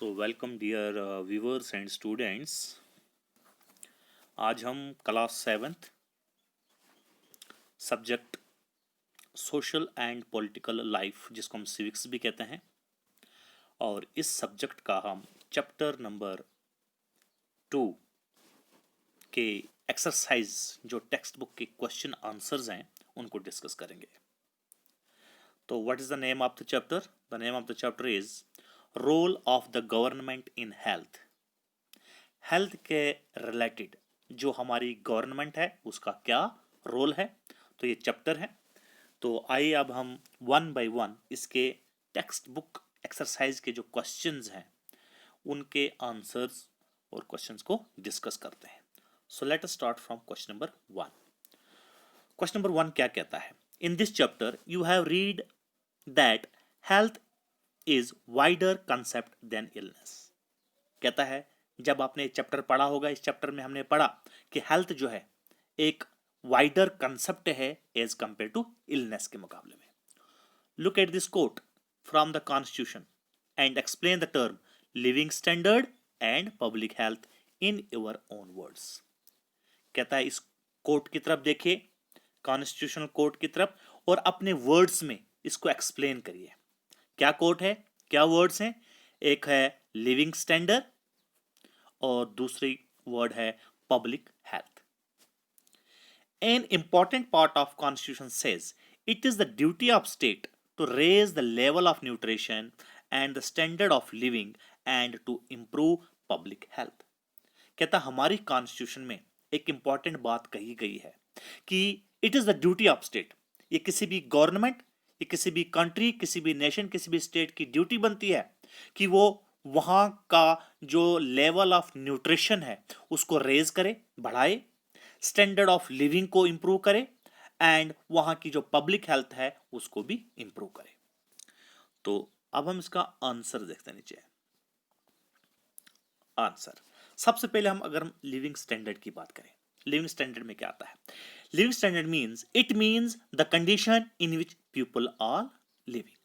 So welcome dear viewers and students. आज हम class 7th subject social and political life, जिसको हम civics भी कहते हैं, और इस सब्जेक्ट का हम चैप्टर नंबर 2 के एक्सरसाइज जो टेक्स्ट बुक के क्वेश्चन आंसर्स हैं उनको डिस्कस करेंगे। तो what is the name of the chapter? The name of the chapter is role of the government in health. Health के रिलेटेड जो हमारी गवर्नमेंट है उसका क्या रोल है, तो ये चैप्टर है। तो आइए अब हम वन बाय वन इसके टेक्स्ट बुक एक्सरसाइज के जो क्वेश्चंस हैं उनके आंसर्स और क्वेश्चंस को डिस्कस करते हैं। So let us start from question number 1। Question number 1 क्या कहता है? In this chapter you have read that health is wider concept than illness. कहता है जब आपने चैप्टर पढ़ा होगा, इस चैप्टर में हमने पढ़ा कि हेल्थ जो है एक वाइडर कंसेप्ट है एज कंपेयर टू इलनेस के मुकाबले में। Look at this quote from the constitution and explain the term living standard and public health in your own words. कहता है इस कोट की तरफ देखिए, कॉन्स्टिट्यूशनल कोट की तरफ, और अपने वर्ड्स में इसको एक्सप्लेन करिए। क्या कोट है, क्या वर्ड्स हैं? एक है लिविंग स्टैंडर्ड और दूसरी वर्ड है public health. An important part of constitution says it is the duty of state to raise the level of nutrition and the standard of living and to improve public health। कहता हमारी constitution में एक important बात कही गई है कि it is the duty of state. ये किसी भी गवर्नमेंट, ये किसी भी कंट्री, किसी भी नेशन, किसी भी स्टेट की ड्यूटी बनती है कि वो वहां का जो लेवल ऑफ न्यूट्रिशन है उसको रेज करे, बढ़ाए, स्टैंडर्ड ऑफ लिविंग को इंप्रूव करे, एंड वहां की जो पब्लिक हेल्थ है उसको भी इंप्रूव करे। तो अब हम इसका आंसर देखते हैं। नीचे आंसर, सबसे पहले हम लिविंग स्टैंडर्ड की बात करें, लिविंग स्टैंडर्ड में क्या आता है? Living standard means the condition in which people are living.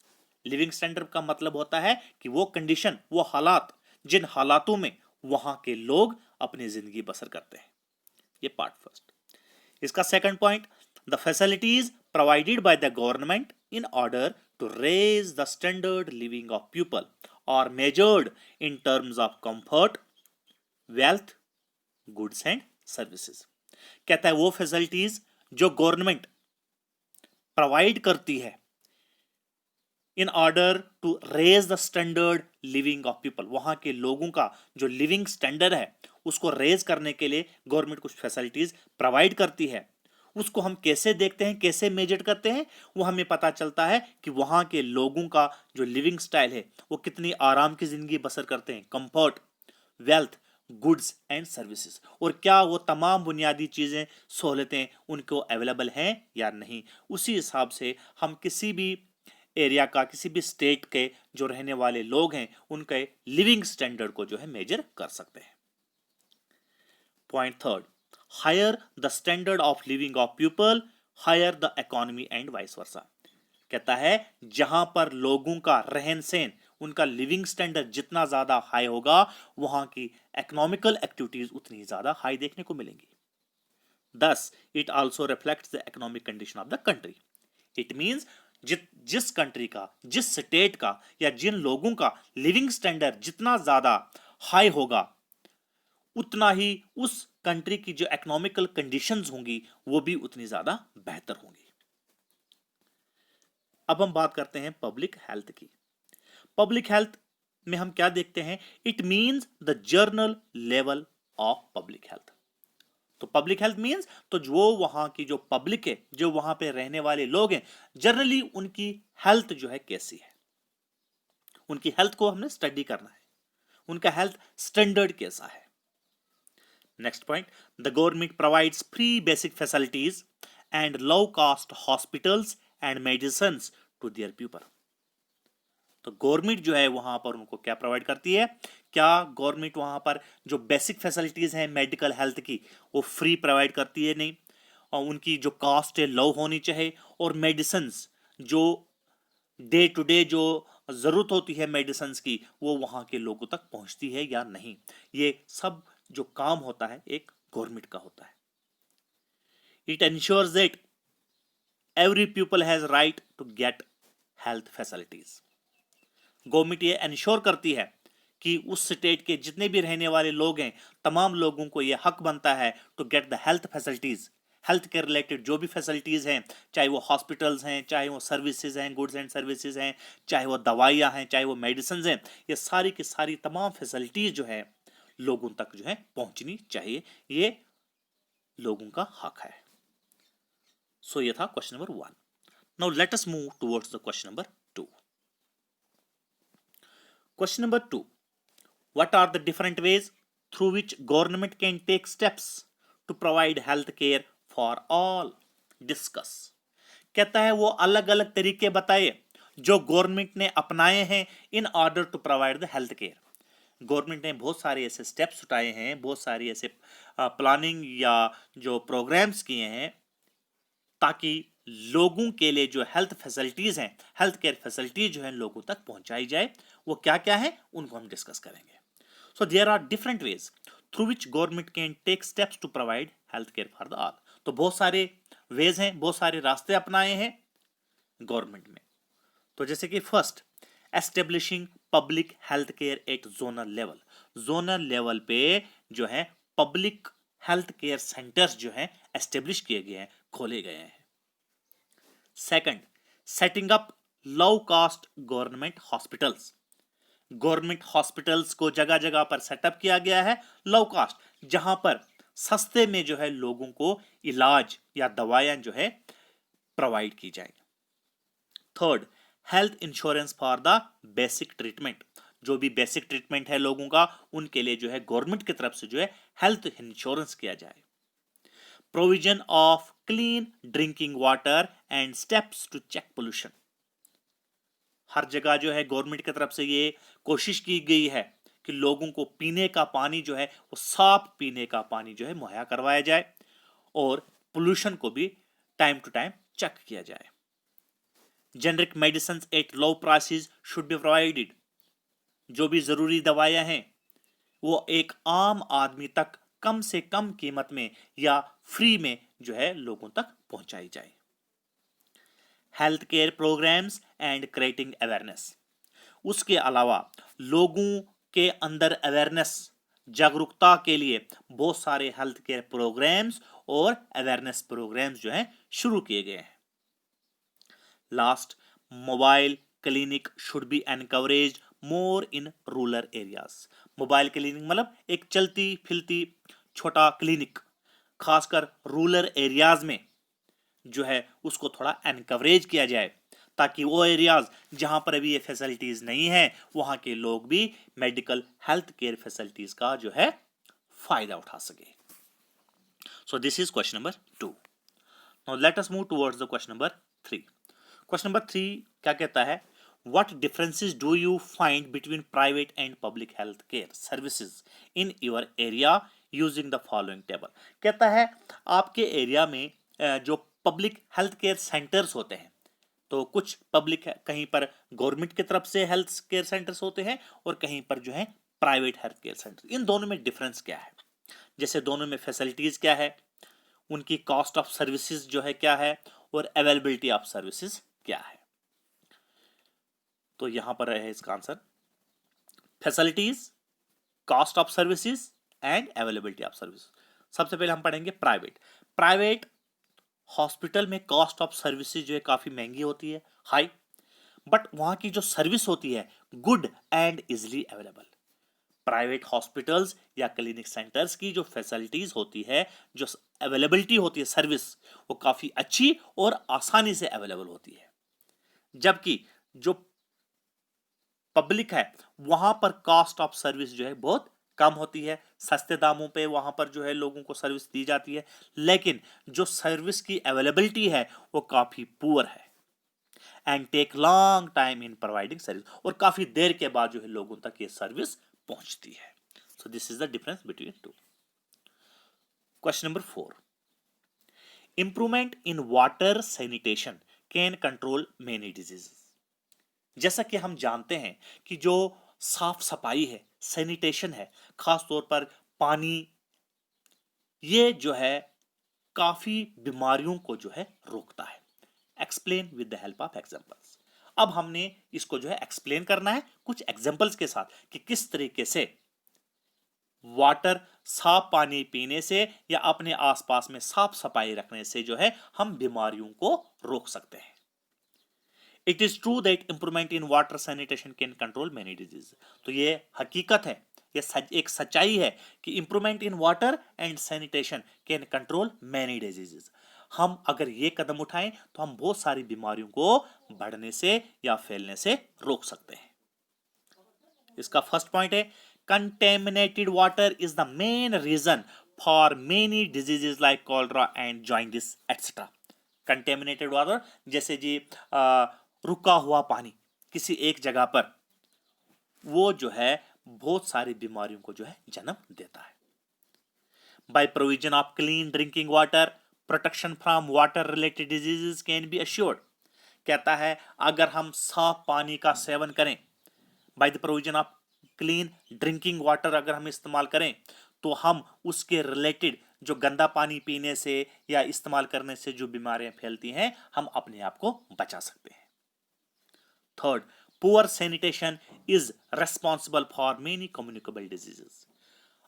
Living standard का मतलब होता है कि वो कंडीशन, वो हालात, जिन हालातों में वहां के लोग अपनी जिंदगी बसर करते हैं। ये पार्ट फर्स्ट। इसका second point, the facilities provided by the government in order to raise the standard living of people are measured in terms of comfort, wealth, goods and services. कहता है वो फैसिलिटीज जो गवर्नमेंट प्रोवाइड करती है in order to raise the standard living of people, वहां के लोगों का जो लिविंग स्टैंडर्ड है उसको रेज करने के लिए गवर्नमेंट कुछ फैसिलिटीज प्रोवाइड करती है। उसको हम कैसे देखते हैं, कैसे मेजर करते हैं? वो हमें पता चलता है कि वहां के लोगों का जो लिविंग स्टाइल है वो कितनी आराम की जिंदगी बसर करते हैं, comfort, wealth, goods and services, और क्या वो तमाम बुनियादी चीजें, सहूलतें उनको अवेलेबल हैं या नहीं। उसी हिसाब से हम किसी भी एरिया का, किसी भी स्टेट के जो रहने वाले लोग हैं उनके लिविंग स्टैंडर्ड को जो है मेजर कर सकते हैं। Point third, higher the standard of living of people higher the economy and vice versa. कहता है जहां पर लोगों का रहन सहन, उनका लिविंग स्टैंडर्ड जितना ज्यादा हाई होगा वहां की इकोनॉमिकल एक्टिविटीज उतनी ज्यादा हाई देखने को मिलेंगी। Thus it also reflects the economic condition of the country. It means जिस कंट्री का, जिस स्टेट का या जिन लोगों का लिविंग स्टैंडर्ड जितना ज्यादा हाई होगा उतना ही उस कंट्री की जो इकोनॉमिकल कंडीशंस होंगी वो भी उतनी ज्यादा बेहतर होंगी। अब हम बात करते हैं पब्लिक हेल्थ की। पब्लिक हेल्थ में हम क्या देखते हैं? It means the journal level of public health. तो पब्लिक हेल्थ मींस तो जो वहां की जो पब्लिक है, जो वहां पे रहने वाले लोग हैं, जनरली उनकी हेल्थ जो है कैसी है, उनकी हेल्थ को हमने स्टडी करना है, उनका हेल्थ स्टैंडर्ड कैसा है। Next point, the government provides free basic facilities and low cost hospitals and medicine to their people. तो गवर्नमेंट जो है वहां पर उनको क्या प्रोवाइड करती है? क्या गवर्नमेंट वहां पर जो बेसिक फैसिलिटीज हैं मेडिकल हेल्थ की वो फ्री प्रोवाइड करती है? नहीं। और उनकी जो कॉस्ट है लो होनी चाहिए, और मेडिसिन जो डे टू डे जो ज़रूरत होती है मेडिसिन की वो वहाँ के लोगों तक पहुँचती है या नहीं। ये सब जो काम होता है एक गवर्नमेंट का होता है। It ensures that every people has right to get health facilities. Government ये इंश्योर करती है कि उस स्टेट के जितने भी रहने वाले लोग हैं तमाम लोगों को ये हक बनता है to get the health facilities, health care related जो भी फैसिलिटीज़ हैं, चाहे वो हॉस्पिटल्स हैं, चाहे वो सर्विसेज हैं, गुड्स एंड सर्विसेज हैं, चाहे वो दवाइयाँ हैं, चाहे वो मेडिसिन हैं, ये सारी की सारी तमाम फैसिलिटीज़ जो है लोगों तक जो है पहुंचनी चाहिए। ये लोगों का हक है। सो ये था question number 1। Now let us move towards the question number 2। Question number 2, what are the different ways through which government can take steps to provide health care for all? Discuss। कहता है वो अलग अलग तरीके बताए जो गवर्नमेंट ने अपनाए हैं in order to provide the health care. Government ने बहुत सारे ऐसे स्टेप्स उठाए हैं, बहुत सारी ऐसे प्लानिंग या जो प्रोग्राम्स किए हैं ताकि लोगों के लिए जो हेल्थ फैसिलिटीज हैं, हेल्थ केयर फैसिलिटीज जो है लोगों तक पहुंचाई जाए। वो क्या क्या है उनको हम डिस्कस करेंगे। So there are different ways through which government can take steps to provide health care for the all। तो बहुत सारे वेज हैं, बहुत सारे रास्ते अपनाए हैं गवर्नमेंट में। तो जैसे कि first, establishing public health care at zonal level. Zonal level पे जो है पब्लिक हेल्थ केयर सेंटर्स जो है एस्टेब्लिश किए गए हैं, खोले गए हैं। Second, setting up low cost government hospitals. Government hospitals को जगह जगह पर सेटअप किया गया है लो कॉस्ट, जहां पर सस्ते में जो है लोगों को इलाज या दवाएं जो है प्रोवाइड की जाए। Third, health insurance for the basic treatment. जो भी बेसिक ट्रीटमेंट है लोगों का उनके लिए जो है गवर्नमेंट की तरफ से जो है हेल्थ इंश्योरेंस किया जाए। Provision of clean drinking water and steps to check pollution. हर जगह जो है गवर्नमेंट की तरफ से ये कोशिश की गई है कि लोगों को पीने का पानी जो है वो साफ पीने का पानी जो है मुहैया करवाया जाए और पोल्यूशन को भी टाइम टू टाइम चेक किया जाए। Generic medicine at low prices should be provided. जो भी जरूरी दवाइयां हैं वो एक आम आदमी तक कम से कम कीमत में या फ्री में जो है लोगों तक पहुंचाई जाए। Health care programmes and creating awareness. उसके अलावा लोगों के अंदर अवेयरनेस, जागरूकता के लिए बहुत सारे हेल्थ केयर प्रोग्राम्स और अवेयरनेस प्रोग्राम्स जो हैं शुरू किए गए हैं। Last, mobile clinic should be encouraged more in rural areas. Mobile clinic मतलब एक चलती फिरती छोटा क्लिनिक, खासकर रूरल एरियाज में जो है उसको थोड़ा एनकरेज किया जाए ताकि वो एरियाज जहां पर अभी ये फैसिलिटीज नहीं है वहां के लोग भी मेडिकल हेल्थ केयर फैसिलिटीज का जो है फायदा उठा सके। So this is question number 2। Now let us move towards the question number 3। Question number 3 क्या कहता है, what differences do you find between private and public health care services in your area using the following table. कहता है आपके area में जो public health care centres होते हैं, तो कुछ पब्लिक कहीं पर गवर्नमेंट की तरफ से हेल्थ केयर सेंटर्स होते हैं और कहीं पर जो है प्राइवेट हेल्थ केयर सेंटर। इन दोनों में डिफरेंस क्या है, जैसे दोनों में फैसिलिटीज क्या है, उनकी कॉस्ट ऑफ सर्विसेज जो है क्या है और अवेलेबिलिटी ऑफ सर्विसेज क्या है। तो यहां पर है इसका answer, facilities, cost of services and availability of service. सबसे पहले हम पढ़ेंगे प्राइवेट। प्राइवेट हॉस्पिटल में कॉस्ट ऑफ सर्विसेज जो है काफी महंगी होती है, हाई, बट वहां की जो सर्विस होती है good and easily available. Private hospitals या क्लिनिक सेंटर्स की जो फैसिलिटीज होती है, जो अवेलेबिलिटी होती है सर्विस, वो काफी अच्छी और आसानी से अवेलेबल होती है। जबकि जो पब्लिक है वहां पर कॉस्ट ऑफ सर्विस जो है बहुत कम होती है, सस्ते दामों पे वहां पर जो है लोगों को सर्विस दी जाती है, लेकिन जो सर्विस की अवेलेबिलिटी है वो काफी पुअर है and take long time in providing service, और काफी देर के बाद जो है लोगों तक ये सर्विस पहुंचती है। So this is the difference between two. Question number 4, improvement in water sanitation can control many diseases. जैसा कि हम जानते हैं कि जो साफ सफाई है, सैनिटेशन है, खास तौर पर पानी, ये जो है काफी बीमारियों को जो है रोकता है। Explain with the help of examples. अब हमने इसको जो है एक्सप्लेन करना है कुछ एग्जांपल्स के साथ कि किस तरीके से वाटर, साफ पानी पीने से या अपने आसपास में साफ सफाई रखने से जो है हम बीमारियों को रोक सकते हैं। It is true that improvement in water sanitation can control many disease. तो ये हकीकत है, ये एक सच्चाई है कि improvement in water and sanitation can control many diseases. हम अगर ये कदम उठाएं तो हम बहुत सारी बीमारियों को बढ़ने से या फैलने से रोक सकते हैं। इसका फर्स्ट पॉइंट है, contaminated water is the main reason for many diseases like cholera and jaundice etcetera. Contaminated water जैसे जी रुका हुआ पानी किसी एक जगह पर, वो जो है बहुत सारी बीमारियों को जो है जन्म देता है। By provision of clean drinking water, protection from water related diseases can be assured. कहता है अगर हम साफ पानी का सेवन करें, by the provision of clean drinking water अगर हम इस्तेमाल करें, तो हम उसके रिलेटेड जो गंदा पानी पीने से या इस्तेमाल करने से जो बीमारियां फैलती हैं, हम अपने आप को बचा सकते हैं। Third, poor sanitation is responsible for many communicable diseases.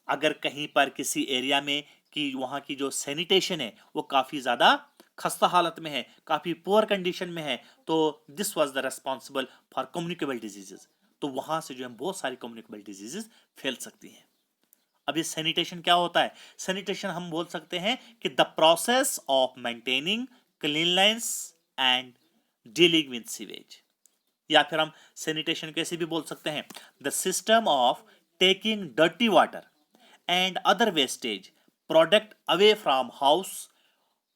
अगर कहीं पर किसी एरिया में कि वहां की जो सैनिटेशन है वो काफी ज्यादा खस्ता हालत में है, काफी पुअर कंडीशन में है, तो this was the responsible for communicable diseases. तो वहां से जो है बहुत सारी कम्युनिकेबल डिजीजेस फैल सकती हैं। अब ये सैनिटेशन क्या होता है? सैनिटेशन हम बोल सकते हैं कि the process of maintaining cleanness and dealing with sewage, या फिर हम सैनिटेशन कैसे भी बोल सकते हैं, the system of taking dirty water and other wastage product away from house,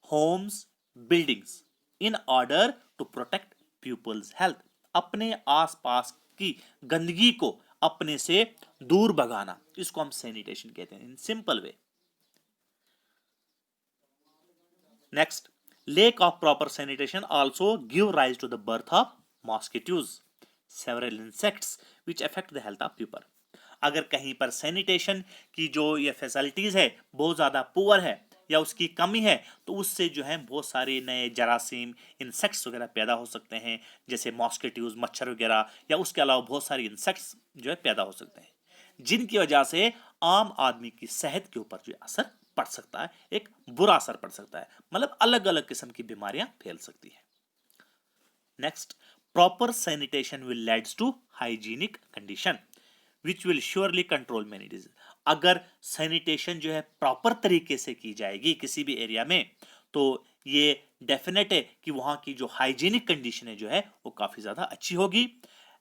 homes, buildings in order to protect people's health. अपने आसपास की गंदगी को अपने से दूर भगाना, इसको हम सैनिटेशन कहते हैं in simple way. Next, lack of proper sanitation also give rise to the birth of mosquitoes, several insects which affect the health of people। अगर कहीं पर सैनिटेशन की जो ये फैसिलिटीज है बहुत ज्यादा पुअर है या उसकी कमी है, तो उससे जो है बहुत सारे नए जरासीम, इंसेक्ट्स वगैरह पैदा हो सकते हैं, जैसे मॉस्किटोज, मच्छर वगैरह, या उसके अलावा बहुत सारे इंसेक्ट्स जो है पैदा हो सकते हैं, जिनकी वजह से आम आदमी की सेहत के ऊपर जो असर पड़ सकता है, एक बुरा असर पड़ सकता है, मतलब अलग अलग किस्म की बीमारियां फैल सकती है। Next, proper sanitation will leads to hygienic condition which will surely control many disease. अगर सैनिटेशन जो है प्रॉपर तरीके से की जाएगी किसी भी एरिया में, तो ये डेफिनेट है कि वहां की जो हाइजीनिक कंडीशन है जो है वो काफी ज्यादा अच्छी होगी,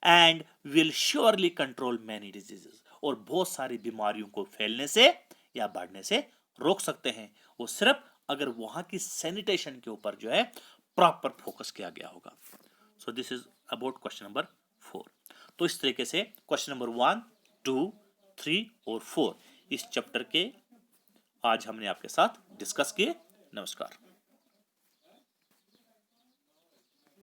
and will surely control many diseases, और बहुत सारी बीमारियों को फैलने से या बढ़ने से रोक सकते हैं, वो सिर्फ अगर वहां की सैनिटेशन के ऊपर जो है प्रॉपर फोकस किया गया होगा। So this is about question number 4। तो इस तरीके से क्वेश्चन नंबर 1, 2, 3 और 4 इस चैप्टर के आज हमने आपके साथ डिस्कस किए। नमस्कार।